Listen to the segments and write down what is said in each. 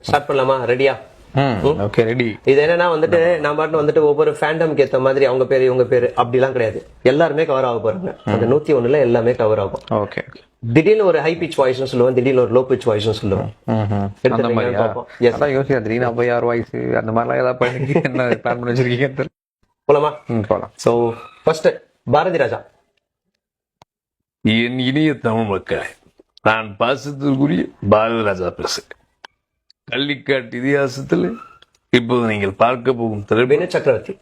Start பண்ணலாமா? ரெடியா? Okay ready. இது என்னன்னா வந்துட்டு நான் பாட்டு வந்துட்டு ஒவ்வொரு ஃபேண்டம்க்கு ஏத்த மாதிரி அவங்க பேரு இவங்க பேரு அப்படிலாம் கிடையாது. எல்லாருமே கவர் ஆக போறாங்க. அந்த 101ல எல்லாமே கவர் ஆகும். ஓகே. திடீர்னு ஒரு ஹை பிச் வாய்ஸ் சொல்லுவேன், திடீர்னு ஒரு லோ பிச் வாய்ஸ் சொல்லுவேன். அந்த மாதிரி அதான் யோசிக்க திடீர்னு அப்ப யார் வாய்ஸ் அந்த மாதிரிலாம் ஏதாவது பண்ணி என்ன பிளான் பண்ணி வச்சிருக்கீங்க? போலாமா? போலாம். So first Bharathi Raja. என் இனிய தமிழ் மக்களே, நான் பாசத்திற்குரிய பாரதி ராஜா பேசுகிறேன். கள்ளிக்காட்டு இதிகாசத்தில் இப்போது நீங்கள் பார்க்க போகும் திரைப்படம் சக்கரவர்த்தி.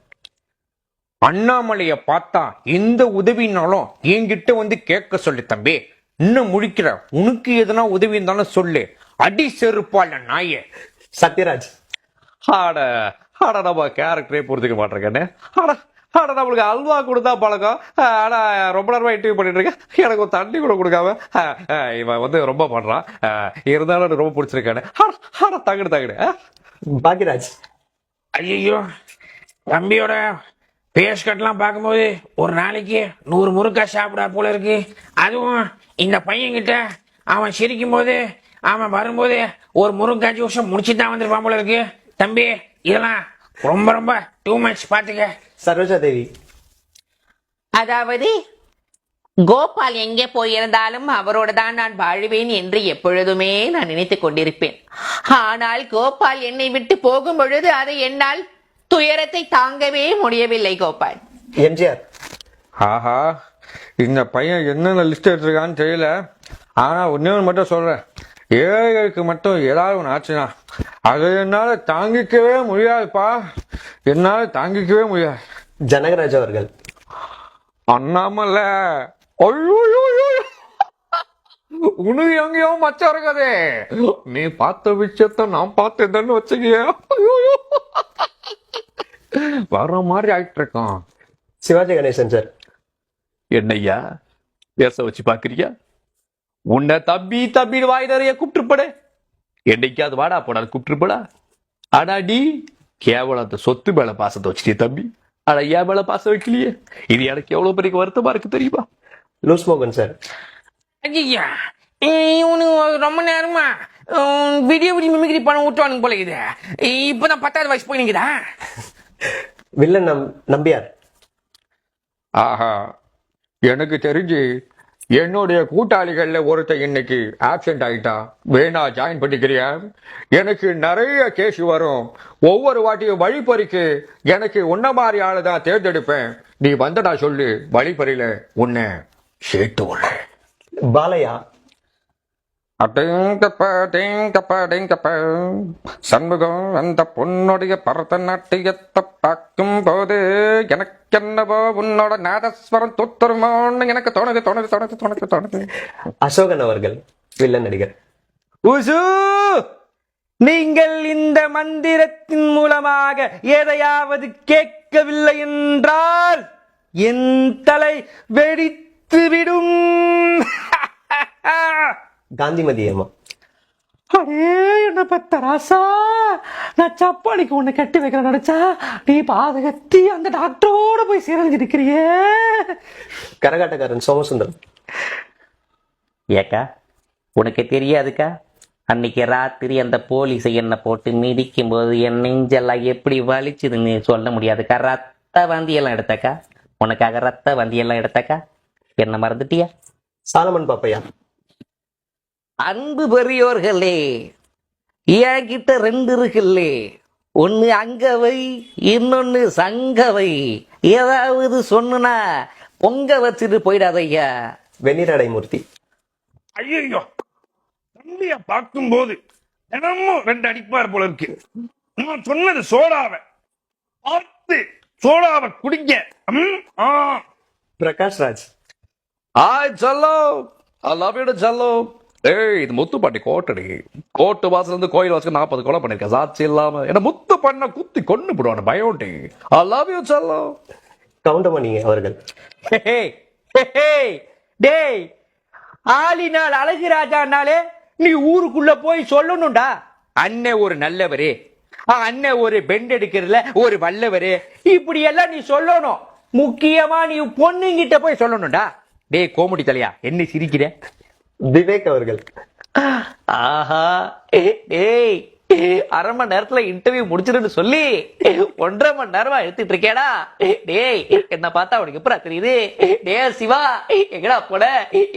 அண்ணாமலைய பார்த்தா எந்த உதவினாலும் என்கிட்ட வந்து கேட்க சொல்லு தம்பி. இன்னும் முடிக்கிற உனக்கு எதனா உதவி இருந்தாலும் சொல்லு. அடி செருப்பால நாயே. சத்யராஜ். ஆட ஆட நம்ம கேரக்டரே பொறுத்துக்க மாட்டேங்கன்னு ஆட நம்மளுக்கு அல்வா கொடுத்தா பழக்கம். ஆனா ரொம்ப நேரமா இன்டர்வியூ பண்ணிட்டு இருக்கேன், எனக்கு ஒரு தண்ணி கூட கொடுக்காம இவன் வந்து ரொம்ப பண்றான். இருந்தாலும் எனக்கு ரொம்ப பிடிச்சிருக்கானு ஆட தகுடு தகுடு. பாக்யராஜ். ஐயோ, தம்பியோட பேஸ் கட்லாம் பார்க்கும்போது ஒரு நாளைக்கு 100 முறுக்கா சாப்பிடா போல இருக்கு. அதுவும் இந்த பையன்கிட்ட அவன் சிரிக்கும் போது அவன் வரும்போது ஒரு முருங்கா ஜூஸை முடிச்சுட்டு தான் வந்துருப்பான் போல இருக்கு. தம்பி இதெல்லாம் ரொம்ப ரொம்ப டூ மச் பாத்துக்க. சரோஜா தேவி. அதாவது கோபால் எங்கே போயிருந்தாலும் அவரோட தான் நான் வாழுவேன் என்று எப்பொழுதுமே நான் நினைத்துக் கொண்டிருப்பேன். ஆனால் கோபால் என்னை விட்டு போகும் பொழுது அதை என்னால் துயரத்தை தாங்கவே முடியவில்லை. கோபால். எம்ஜிஆர். ஆஹா, இந்த பையன் என்னென்ன லிஸ்ட் எடுத்திருக்கான்னு தெரியல. ஆனா ஒன்னே மட்டும் சொல்றேன், ஏழைகளுக்கு மட்டும் ஏதாவது ஒன்று ஆச்சுன்னா அதை என்னால தாங்கிக்கவே முடியாதுப்பா. என்னால தாங்கிக்கவே முடியாது. ஜனகராஜ் அவர்கள். அண்ணாமல. உனக்கு எங்கேயோ மச்சம் இருக்காதே. நீ பார்த்த விஷயத்த நான் பார்த்தேன்னு வச்சுக்கிய வர மாதிரி ஆயிட்டு இருக்கான். சிவாஜி கணேசன் சார். என்னையா பேச வச்சு பாக்குறியா? உன்னை தம்பி தம்பின்னு வாய் நிறைய கூப்பிட்டுருப்பட. என்னைக்காவது வாடா போடாது கூப்பிட்டுருப்படா. ஆனாடி கேவலம் அந்த சொத்து மேல பாசத்தை வச்சுட்டே தம்பி. ஆனா ஏன் மேல பாசம் வைக்கலையே. இது எனக்கு எவ்வளவு பெரிய வருத்தமா இருக்கு தெரியுமா? லூஸ் மோகன் சார். ஐயா, இவனு ரொம்ப நேரமா வீடியோ மிமிக்ரி பண்ண விட்டுவானுங்க போல இது. இப்பதான் 10வது வயசு போய் நிக்குதா? வில்லன் நம்பியார். ஆஹா, எனக்கு தெரிஞ்சு என்னுடைய கூட்டாளிகள்ல ஒருத்தர் இன்னைக்கு ஆப்சென்ட் ஆகிட்டா. வேணா ஜாயின் பண்ணிக்கிறியா? எனக்கு நிறைய கேஸ் வரும். ஒவ்வொரு வாட்டியும் வழிப்பறிக்கு எனக்கு உன்ன மாதிரி ஆளுதான் தேர்ந்தெடுப்பேன். நீ வந்தடா சொல்லு, வழிப்பறியில உன்னை சேர்த்து விடுற. பாலையா. சண்முகம் அந்த பொண்ணுடைய பரதநாட்டியத்தை பார்க்கும் போது எனக்கு என்னவோ உன்னோட நாதஸ்வரம் தொத்தருமோன்னு எனக்கு தோணுது தோணுது தோணுது தோணுது தோணுது. அசோகன் அவர்கள் வில்லன் நடிகர். உசு, நீங்கள் இந்த மந்திரத்தின் மூலமாக எதையாவது கேட்கவில்லை என்றால் என் தலை வெடித்து விடும். காந்திமதி அம்மா. அடே என்ன பத்த ராசா, நான் சப்பாளிக்கு ஒண்ணு கட்டி வைக்கிறேன் நினைச்சா நீ பாதகத்தி அந்த டாக்டரோட போய் சேர்ந்துருக்கிறியே. கரகாட்டக்காரன் சோமசுந்தரம். ஏக்கா உனக்கு தெரியாதுக்கா, அன்னைக்கு ராத்திரி அந்த போலீஸை என்னை போட்டு மிதிக்கும் போது என் நெஞ்செல்லாம் எப்படி வலிச்சுதுன்னு சொல்ல முடியாதுக்கா. ரத்த வந்தியெல்லாம் எடுத்தக்கா, உனக்காக ரத்த வந்தியெல்லாம் எடுத்தக்கா. என்ன மறந்துட்டியா? சாலமன் பாப்பையா. அன்பு பெரியோர்களே, என்கிட்ட 2 இருக்குல்லே. ஒன்னு அங்கவை, இன்னொன்னு சங்கவை. ஏதாவது சொன்னா பொங்க வச்சுட்டு போயிடாதையா. வெண்ணிரடை மூர்த்தி. ஐயோ, தம்பிய பார்க்கும் போது தினமும் 2 அடிப்பார் போல இருக்கு. நான் சொன்னது சோடாவை பார்த்து சோடாவை குடிங்க. Prakash Raj. Hi Cello, I love you Cello. ஏய், இது முத்துப்பாண்டி கோட்டடி. கோட்டு வாசல் இருந்து கோயில் வாசல் 40 கொலை பண்ணிருக்கேன் சாட்சி இல்லாம. என்ன முத்து பண்ண குத்தி கொண்டு போடுவான பயோட்டி. ஐ லவ் யூ செல்லோ. கவுண்டமணி அவர்கள். டேய், ஆளினால் அழகு ராஜானாலே நீ ஊருக்குள்ள போய் சொல்லணும்டா. அண்ணன் ஒரு நல்லவரே, அண்ணன் ஒரு பெண்ட் எடுக்கிறதுல ஒரு வல்லவரே, இப்படி எல்லாம் நீ சொல்லணும். முக்கியமா நீ பொண்ணுங்கிட்ட போய் சொல்லணும்டா. டேய் கோமுடி தலையா, என்ன சிரிக்கிற? விவேக் அவர்கள். ஆஹா, ஏய் அரை மணி நேரத்துல இன்டர்வியூ முடிச்சிருன்னு சொல்லி 1.5 மணி நேரமா எடுத்துட்டு இருக்கேடா. டேய் என்ன பார்த்தா உனக்கு எப்படா தெரியுது? டே சிவா எங்கடா போட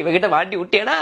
இவகிட்ட மாட்டி விட்டியடா.